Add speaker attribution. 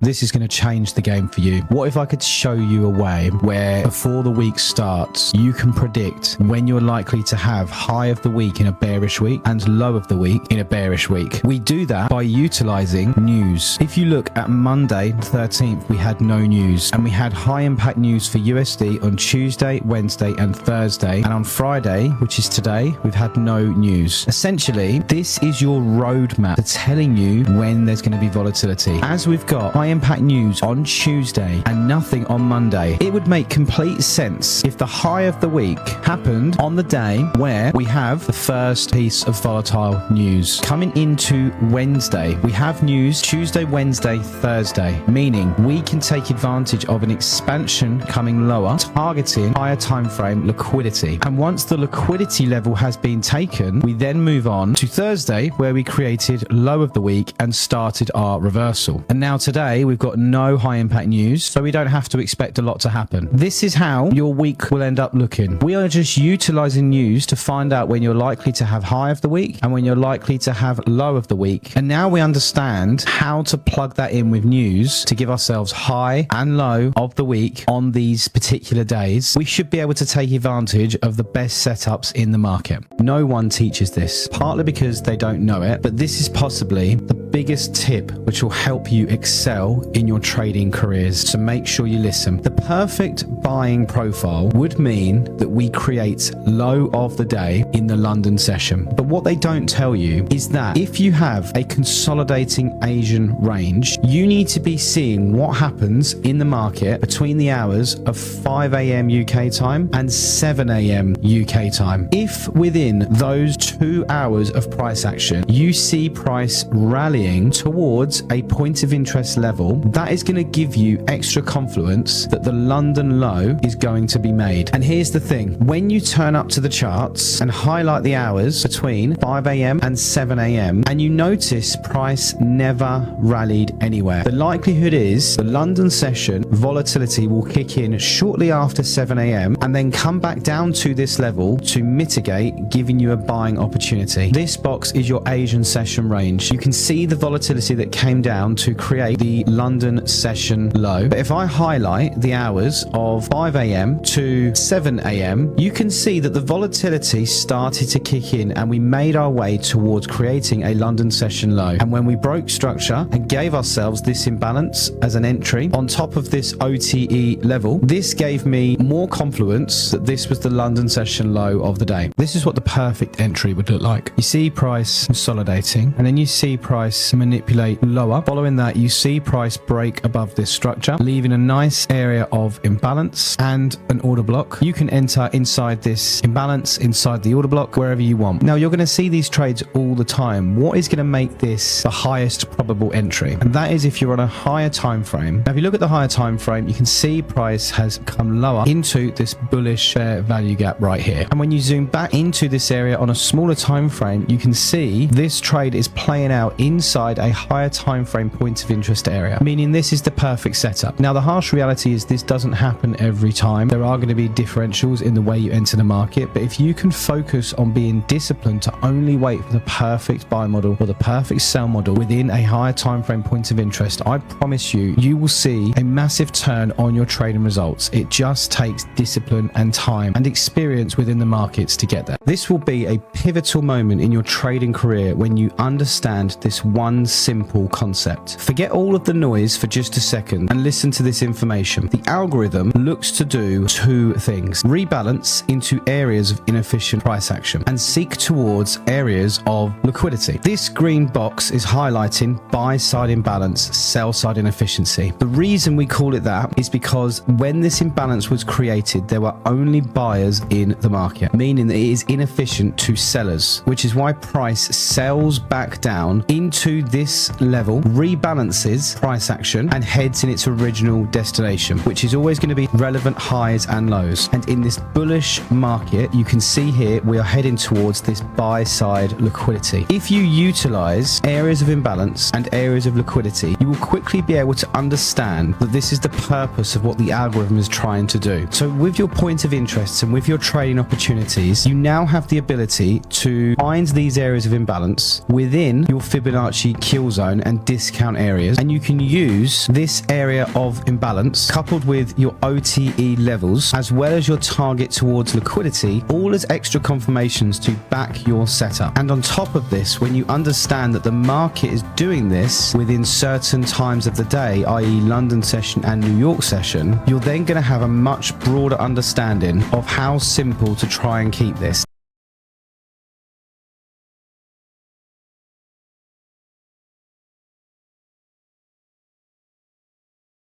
Speaker 1: This is going to change the game for you. What if I could show you a way where before the week starts, you can predict when you're likely to have high of the week in a bearish week and low of the week in a bearish week? We do that by utilizing news. If you look at Monday, the 13th, we had no news, and we had high impact news for USD on Tuesday, Wednesday, and Thursday. And on Friday, which is today, we've had no news. Essentially, this is your roadmap to telling you when there's going to be volatility. As we've got high impact news on Tuesday and nothing on Monday, it would make complete sense if the high of the week happened on the day where we have the first piece of volatile news. Coming into Wednesday, we have news Tuesday, Wednesday, Thursday, meaning we can take advantage of an expansion coming lower, targeting higher time frame liquidity. And once the liquidity level has been taken, we then move on to Thursday, where we created low of the week and started our reversal. And now today, we've got no high impact news, so we don't have to expect a lot to happen. This is how your week will end up looking. We are just utilizing news to find out when you're likely to have high of the week and when you're likely to have low of the week. And now we understand how to plug that in with news to give ourselves high and low of the week on these particular days. We should be able to take advantage of the best setups in the market. No one teaches this, partly because they don't know it, but this is possibly the biggest tip which will help you excel in your trading careers. So make sure you listen. The perfect buying profile would mean that we create low of the day in the London session. But what they don't tell you is that if you have a consolidating Asian range, you need to be seeing what happens in the market between the hours of 5 a.m. UK time and 7 a.m. UK time. If within those 2 hours of price action, you see price rallying towards a point of interest level, that is going to give you extra confluence that the London low is going to be made. And here's the thing, when you turn up to the charts and highlight the hours between 5 a.m. and 7 a.m. and you notice price never rallied anywhere, the likelihood is the London session volatility will kick in shortly after 7 a.m. and then come back down to this level to mitigate, giving you a buying opportunity. This box is your Asian session range. You can see the volatility that came down to create the London session low. But if I highlight the hours of 5 a.m. to 7 a.m., you can see that the volatility started to kick in and we made our way towards creating a London session low. And when we broke structure and gave ourselves this imbalance as an entry on top of this OTE level, this gave me more confluence that this was the London session low of the day. This is what the perfect entry would look like. You see price consolidating, and then you see price manipulate lower. Following that, you see price break above this structure, leaving a nice area of imbalance and an order block. You can enter inside this imbalance, inside the order block, wherever you want. Now, you're going to see these trades all the time. What is going to make this the highest probable entry? And that is if you're on a higher time frame. Now, if you look at the higher time frame, you can see price has come lower into this bullish fair value gap right here. And when you zoom back into this area on a smaller time frame, you can see this trade is playing out inside a higher time frame point of interest area, meaning this is the perfect setup. Now, the harsh reality is this doesn't happen every time. There are going to be differentials in the way you enter the market, but if you can focus on being disciplined to only wait for the perfect buy model or the perfect sell model within a higher time frame point of interest, I promise you, you will see a massive turn on your trading results. It just takes discipline and time and experience within the markets to get there. This will be a pivotal moment in your trading career when you understand this one simple concept. Forget all of the noise for just a second and listen to this information. The algorithm looks to do two things: rebalance into areas of inefficient price action and seek towards areas of liquidity. This green box is highlighting buy side imbalance, sell side inefficiency. The reason we call it that is because when this imbalance was created, there were only buyers in the market, meaning that it is inefficient to sellers, which is why price sells back down into this level, rebalances price action and heads in its original destination, which is always going to be relevant highs and lows. And in this bullish market, you can see here we are heading towards this buy side liquidity. If you utilize areas of imbalance and areas of liquidity liquidity, you will quickly be able to understand that this is the purpose of what the algorithm is trying to do. So with your point of interest and with your trading opportunities, you now have the ability to find these areas of imbalance within your Fibonacci kill zone and discount areas, and you can use this area of imbalance coupled with your OTE levels as well as your target towards liquidity, all as extra confirmations to back your setup. And on top of this, when you understand that the market is doing this within certain times of the day, i.e. London session and New York session, you're then going to have a much broader understanding of how simple to try and keep this.